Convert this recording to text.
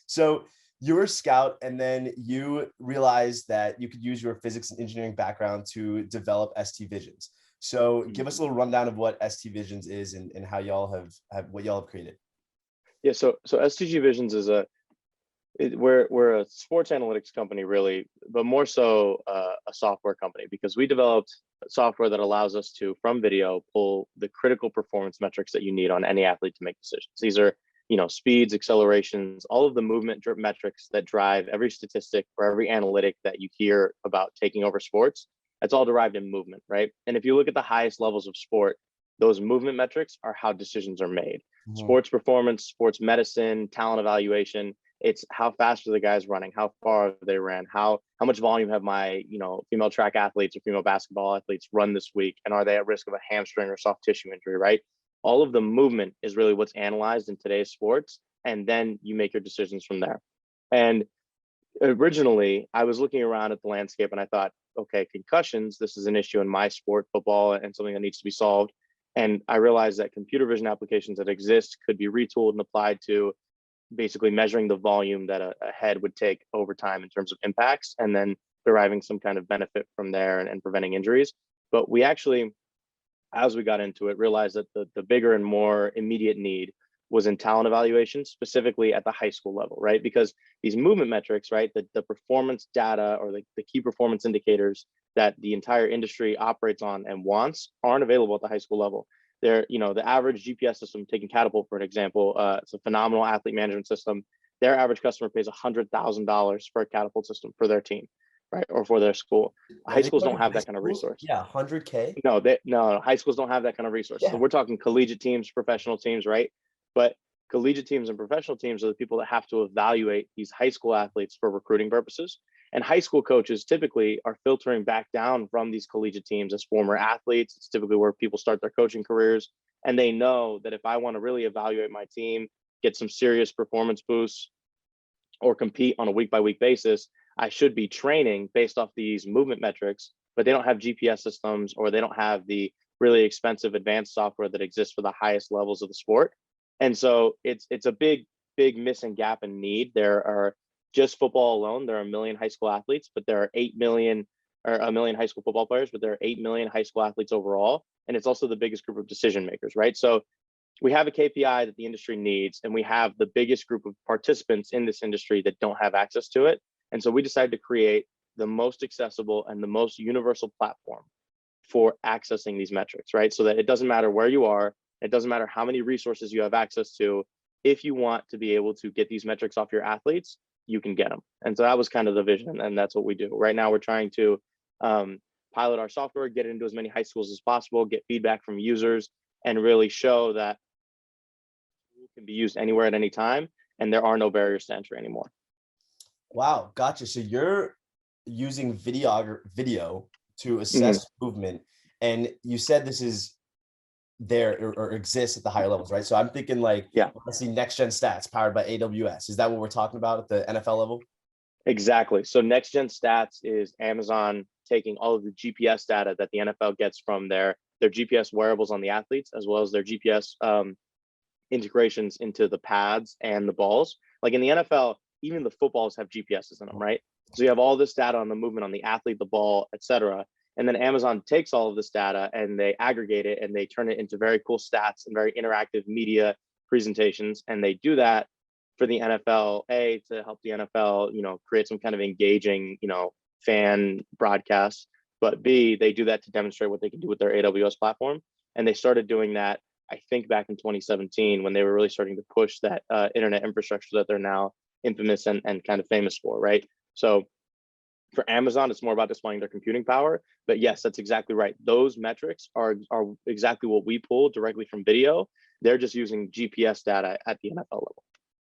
So you were a scout, and then you realized that you could use your physics and engineering background to develop ST Visions. So give us a little rundown of what ST Visions is and how y'all have what y'all have created. Yeah, so STG Visions is we're a sports analytics company, really, but more so a software company, because we developed software that allows us to, from video, pull the critical performance metrics that you need on any athlete to make decisions. These are, speeds, accelerations, all of the movement metrics that drive every statistic or every analytic that you hear about taking over sports. That's all derived in movement, right? And if you look at the highest levels of sport, those movement metrics are how decisions are made. Sports performance, sports medicine, talent evaluation. It's how fast are the guys running, how far they ran, how much volume have my female track athletes or female basketball athletes run this week, and are they at risk of a hamstring or soft tissue injury, right? All of the movement is really what's analyzed in today's sports, and then you make your decisions from there. And originally, I was looking around at the landscape and I thought, okay, concussions, this is an issue in my sport, football, and something that needs to be solved. And I realized that computer vision applications that exist could be retooled and applied to basically measuring the volume that a head would take over time in terms of impacts, and then deriving some kind of benefit from there and preventing injuries. But we actually, as we got into it, realized that the bigger and more immediate need was in talent evaluation, specifically at the high school level, right? Because these movement metrics, right, the performance data or the key performance indicators that the entire industry operates on and wants aren't available at the high school level. They're, the average GPS system, taking Catapult for an example, it's a phenomenal athlete management system. Their average customer pays $100,000 for a Catapult system for their team, right, or for their school. High schools don't have that kind of resource. Yeah, 100K. No, high schools don't have that kind of resource. Yeah. So we're talking collegiate teams, professional teams, right? But collegiate teams and professional teams are the people that have to evaluate these high school athletes for recruiting purposes. And high school coaches typically are filtering back down from these collegiate teams as former athletes. It's typically where people start their coaching careers. And they know that if I want to really evaluate my team, get some serious performance boosts, or compete on a week-by-week basis, I should be training based off these movement metrics, but they don't have GPS systems, or they don't have the really expensive advanced software that exists for the highest levels of the sport. And so it's a big missing gap and need. There are, just football alone, there are 1 million high school athletes, but there are 8 million, or 1 million high school football players, but there are 8 million high school athletes overall. And it's also the biggest group of decision makers, right? So we have a KPI that the industry needs, and we have the biggest group of participants in this industry that don't have access to it. And so we decided to create the most accessible and the most universal platform for accessing these metrics, right? So that it doesn't matter where you are, it doesn't matter how many resources you have access to. If you want to be able to get these metrics off your athletes, you can get them. And so that was kind of the vision, and that's what we do. Right now, we're trying to pilot our software, get it into as many high schools as possible, get feedback from users, and really show that it can be used anywhere at any time, and there are no barriers to entry anymore. Wow, gotcha. So you're using video to assess movement, and you said this is there or exists at the higher levels, right? So I'm thinking like, yeah, let's see, next gen stats powered by AWS. Is that what we're talking about at the NFL level? Exactly. So next gen stats is Amazon taking all of the GPS data that the NFL gets from their GPS wearables on the athletes, as well as their GPS integrations into the pads and the balls. Like in the NFL, even the footballs have GPSs in them, right? So you have all this data on the movement on the athlete, the ball, etc. And then Amazon takes all of this data and they aggregate it and they turn it into very cool stats and very interactive media presentations. And they do that for the NFL, to help the NFL, create some kind of engaging, fan broadcasts. But B, they do that to demonstrate what they can do with their AWS platform. And they started doing that, I think, back in 2017, when they were really starting to push that internet infrastructure that they're now infamous and kind of famous for, right? So for Amazon, it's more about displaying their computing power. But yes, that's exactly right. Those metrics are exactly what we pull directly from video. They're just using GPS data at the NFL level.